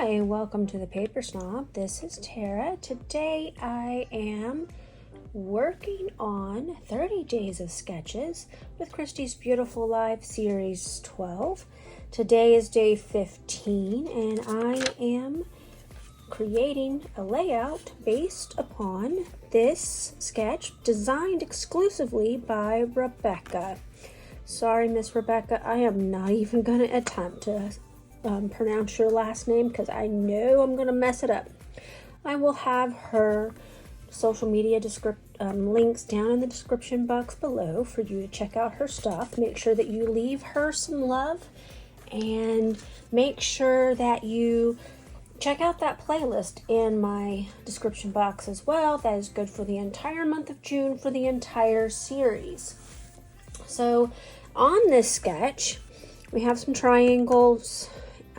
Hi, welcome to the Paper Snob. This is Tara. Today I am working on 30 Days of Sketches with Christie's Beautiful Life Series 12. Today is day 15 and I am creating a layout based upon this sketch designed exclusively by Rebecca. Sorry, Miss Rebecca, I am not even going to attempt to pronounce your last name because I know I'm going to mess it up. I will have her social media links down in the description box below for you to check out her stuff. Make sure that you leave her some love and make sure that you check out that playlist in my description box as well. That is good for the entire month of June for the entire series. So on this sketch, we have some triangles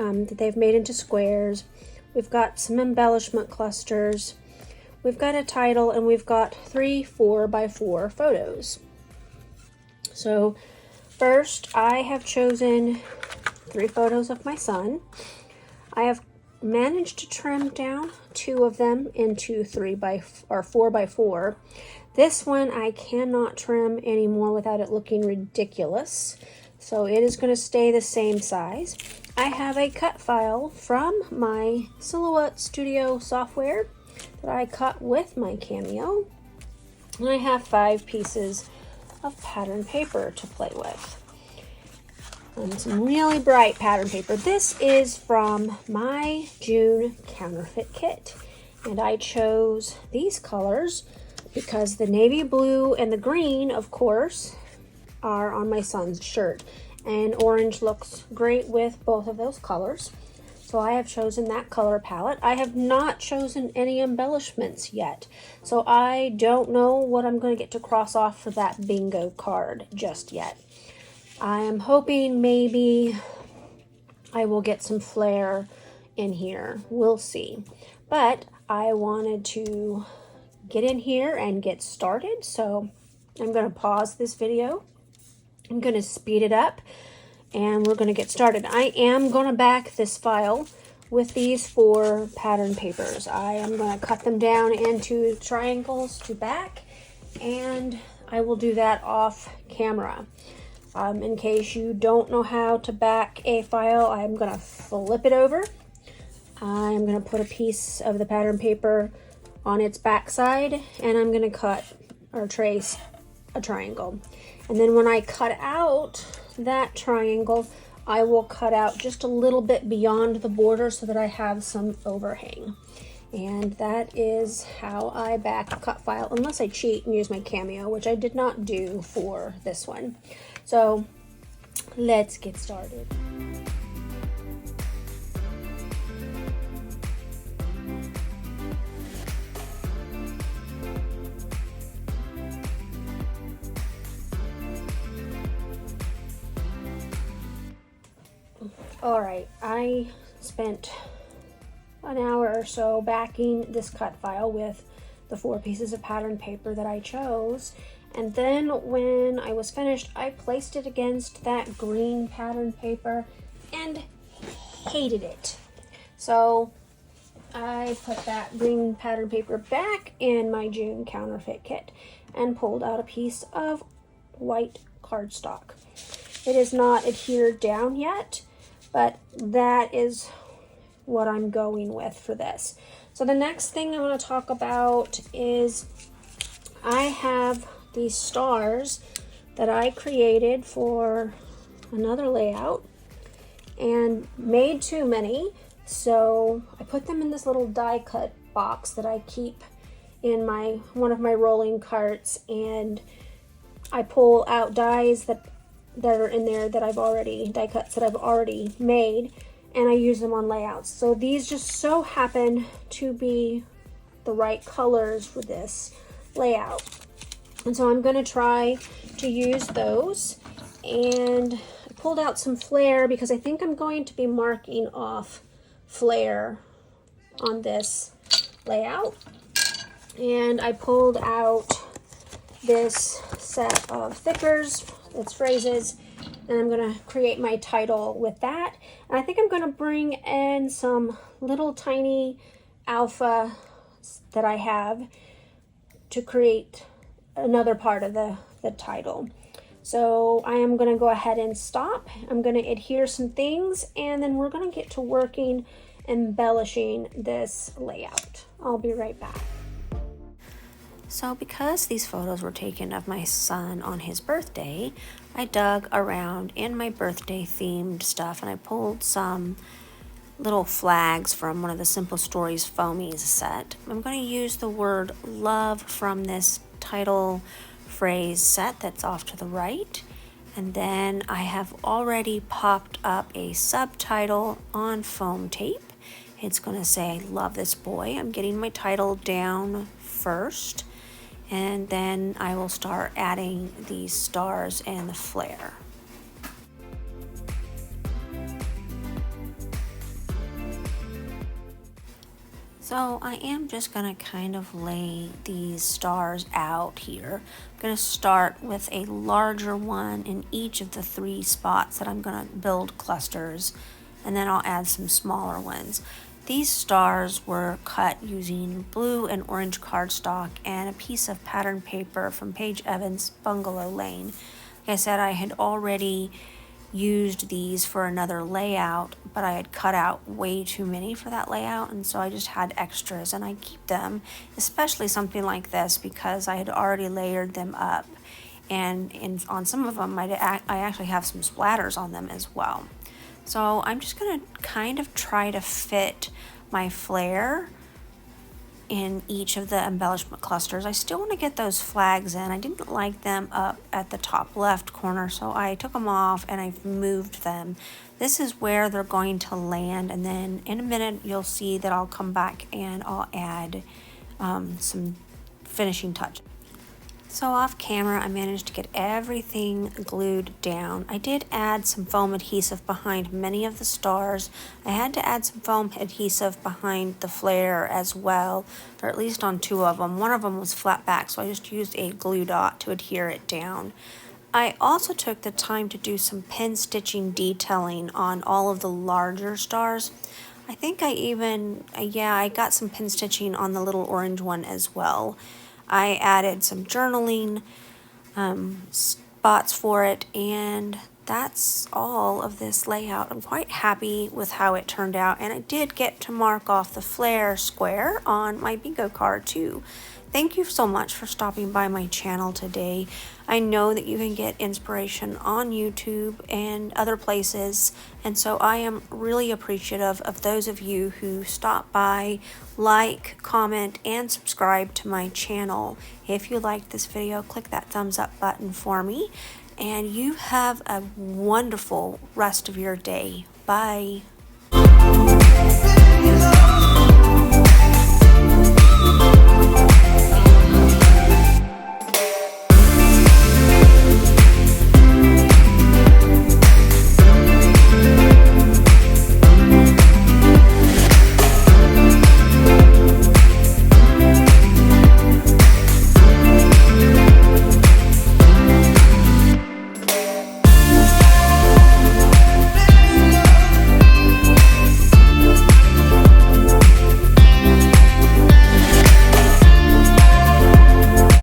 that they've made into squares. We've got some embellishment clusters. We've got a title, and we've got 3 4x4 photos. So first, I have chosen 3 photos of my son. I have managed to trim down 2 of them into 4x4. This one I cannot trim anymore without it looking ridiculous. So it is going to stay the same size. I have a cut file from my Silhouette Studio software that I cut with my Cameo. And I have 5 pieces of pattern paper to play with. And some really bright pattern paper. This is from my June counterfeit kit. And I chose these colors because the navy blue and the green, of course, are on my son's shirt. And orange looks great with both of those colors. So I have chosen that color palette. I have not chosen any embellishments yet. So I don't know what I'm going to get to cross off for that bingo card just yet. I am hoping maybe I will get some flair in here. We'll see. But I wanted to get in here and get started. So I'm going to pause this video. I'm going to speed it up and we're going to get started. I am going to back this file with these 4 pattern papers. I am going to cut them down into triangles to back, and I will do that off camera. In case you don't know how to back a file, I'm going to flip it over. I'm going to put a piece of the pattern paper on its back side, and I'm going to cut or trace a triangle. And then when I cut out that triangle, I will cut out just a little bit beyond the border so that I have some overhang. And that is how I back a cut file, unless I cheat and use my Cameo, which I did not do for this one. So let's get started. Alright, I spent an hour or so backing this cut file with the 4 pieces of pattern paper that I chose, and then when I was finished, I placed it against that green pattern paper and hated it. So I put that green pattern paper back in my June counterfeit kit and pulled out a piece of white cardstock. It is not adhered down yet, but that is what I'm going with for this. So the next thing I want to talk about is I have these stars that I created for another layout and made too many. So I put them in this little die cut box that I keep in one of my rolling carts, and I pull out dies that are in there that I've already, die cuts that I've already made, and I use them on layouts. So these just so happen to be the right colors for this layout. And so I'm going to try to use those. And I pulled out some flair because I think I'm going to be marking off flair on this layout. And I pulled out this set of thickers, it's phrases, and I'm going to create my title with that. And I think I'm going to bring in some little tiny alpha that I have to create another part of the title. So I am going to go ahead and stop. I'm going to adhere some things, and then we're going to get to working embellishing this layout. I'll be right back. So because these photos were taken of my son on his birthday, I dug around in my birthday themed stuff and I pulled some little flags from one of the Simple Stories Foamies set. I'm going to use the word love from this title phrase set that's off to the right. And then I have already popped up a subtitle on foam tape. It's going to say, "Love this boy." I'm getting my title down first, and then I will start adding these stars and the flare. So I am just going to kind of lay these stars out here. I'm going to start with a larger one in each of the 3 spots that I'm going to build clusters, and then I'll add some smaller ones. These stars were cut using blue and orange cardstock and a piece of pattern paper from Paige Evans' Bungalow Lane. Like I said, I had already used these for another layout, but I had cut out way too many for that layout, and so I just had extras, and I keep them, especially something like this, because I had already layered them up, and on some of them I actually have some splatters on them as well. So I'm just going to kind of try to fit my flare in each of the embellishment clusters. I still want to get those flags in. I didn't like them up at the top left corner, so I took them off and I've moved them. This is where they're going to land, and then in a minute you'll see that I'll come back and I'll add some finishing touches. So off camera, I managed to get everything glued down. I did add some foam adhesive behind many of the stars. I had to add some foam adhesive behind the flare as well, or at least on 2 of them. One of them was flat back, so I just used a glue dot to adhere it down. I also took the time to do some pin stitching detailing on all of the larger stars. I think I even, I got some pin stitching on the little orange one as well. I added some journaling spots for it, and that's all of this layout. I'm quite happy with how it turned out, and I did get to mark off the flare square on my bingo card too. Thank you so much for stopping by my channel today. I know that you can get inspiration on YouTube and other places, and so I am really appreciative of those of you who stop by, like, comment, and subscribe to my channel. If you liked this video, click that thumbs up button for me, and you have a wonderful rest of your day. Bye.